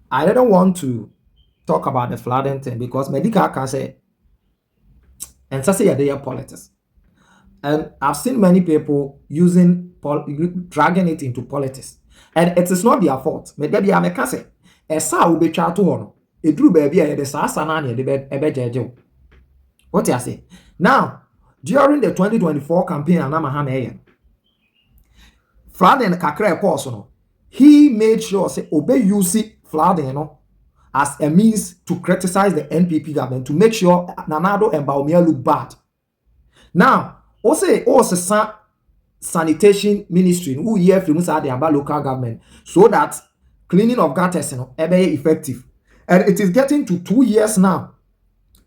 I didn't want to talk about the flooding thing because medical can say, and so say they are politics. And I've seen many people using dragging it into politics, and it is not their fault. Maybe I can say, "Esa will be chat to one. It drew baby the sasa na the ebe What I say now during the 2024 campaign, and I'm flooding kakra course no. He made sure say obey use flooding as a means to criticize the NPP government to make sure Nanado and Baumia look bad. Now, also sanitation ministry who hear from about local government so that cleaning of gutters be effective. And it is getting to 2 years now.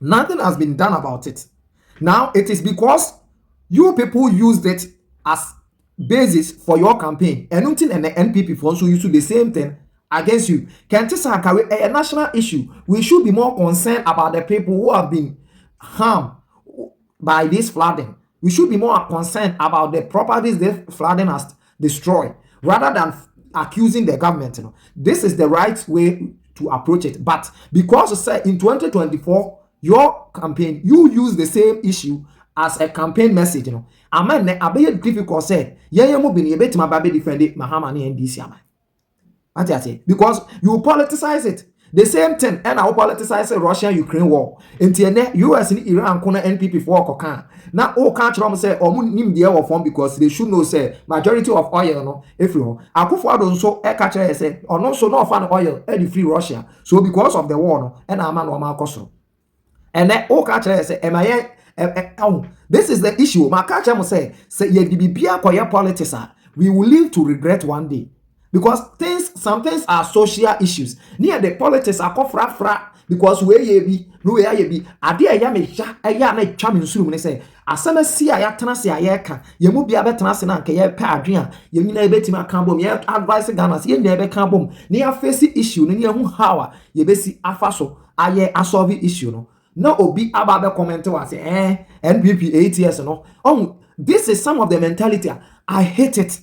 Nothing has been done about it. Now it is because you people used it as basis for your campaign. And nothing and the NPP for also used to the same thing against you. Can't a national issue. We should be more concerned about the people who have been harmed by this flooding. We should be more concerned about the properties the flooding has destroyed rather than accusing the government. This is the right way to approach it. But because in 2024, your campaign, you use the same issue as a campaign message. Amen. A very difficult say. Yeah, mo been able to my baby defend Mahamani and DC. Because you politicize it. The same thing, and I politicize Russia-Ukraine war. Until the US and Iran kuna NPP for Kokan. Now, all country say, or nim the air form because they should know say majority of oil, no, if you know. Akufo don't so a catcher say, or no, so no fan oil, any free Russia. So because of the war, no, and I'm man koso. And then all catcher say, am I? This is the issue. My catcher must say, ye be a politics, we will live to regret one day. Because some things are social issues. Near the politics are fra because where ye be, no where ye be. Adia ya me sha, ya na cham nsuru me say. Asema si ya tenase ayeka. Ye mu bia betenase na nke ye pa adwen a ye nyina ebetimi aka bom. Ye advice Ghana ye nyina ebe kan bom. Ne ya face issue ne hu how a ye besi afa so aye asolve issue no. No obi aba be comment wa say NPP 8 years no. Oh, this is some of the mentality. I hate it.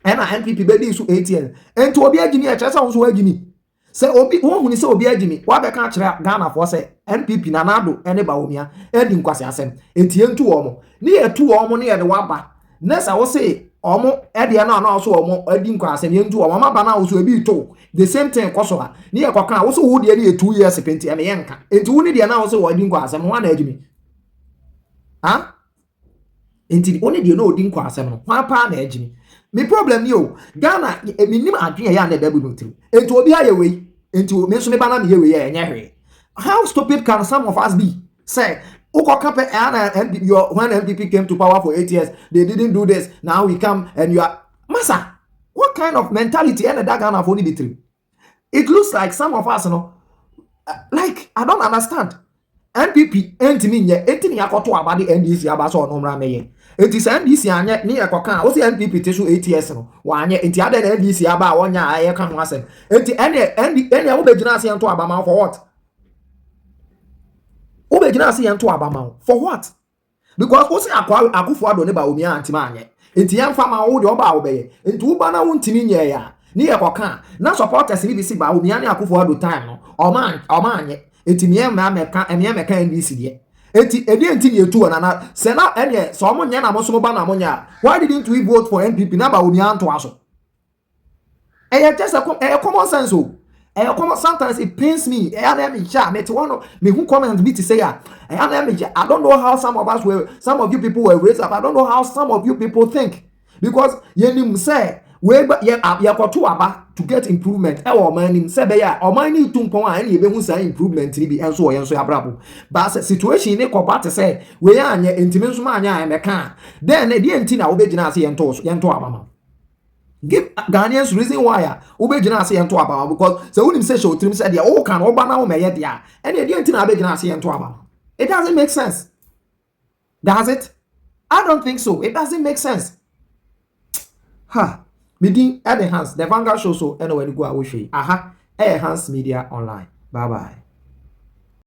And NPP bedi so 8 years. And to obi agimi e chesa so agimi. Say obi won huni say obi agimi. Wa be kan kire Ghana for say NPP nanado ene ba omia edi nkwase asem. Enti entu omo. Ne etu omo ne ye de waba. Nessa wo say omo ede na na so omo edi nkwase ne entu omo maba na wo so ebi to. The same thing koso ha. Ne ye kokan wo so wo de ne 2 years penti eme yenka. Enti wo ne de na wo so wo edi nkwase no wa na agimi. Ha? Enti oni de no odi nkwase no. Kwa pa na agimi. Me problem ni o Ghana minim adwen ya na dabu no tim enti obi aye we enti me so me bana me ye we ya enye hwe. How stupid can some of us be? Say ukoka pe when NPP came to power for 8 years they didn't do this, now we come and you are massa. What kind of mentality and that Ghana for ni be? It looks like some of us like I don't understand. NPP entimi nye entimi yakoto abade NDC abaso onomra meye. Enti say NDC anye ne yakoka o say NPP te so 8 years no wa anye enti ade na NDC aba wonya aye ka ho asem. Enti ene wo begina ase ento abama for what? Wo begina ase ento abama for what? Because o say akufo ado ne ba omi antima anye. Enti yamfa ma wo de oba wo beye. Enti wo ba na wo ntimi nye ya. Ne yakoka na supporters ni bi si ba omi ane akufo ado time no. Oma anye. Eti me meka NDC de. Eti edi enti ne etu na se na ene so mo nya na mo so ba na mo nya. Why didn't we vote for NPP na ba oni anto aso? Just a common sense o. Sometimes it pains me. Me who comment me to say I don't know how some of you people were raised up. I don't know how some of you people think. Because yenim say we yakoto aba to get improvement e wo man nim se be ya o man ni tumpon a na ye be hu say improvement ni bi enso wo yenso yabrabo but situation ni ko bat say we anya entimi nso ma anya emeka then e dey enti na wo be gina ase yento abama. Give Ghanaians reason why wo be gina ase yento abama because say unim say show trim say dia wo kan wo ba na wo meye dia and e dey enti na be gina ase yento abama. It doesn't make sense. Does it? I don't think so. It doesn't make sense. Meeting at the hands, the Vanguard show so anywhere to go away. Aha, Hands Media Online. Bye bye.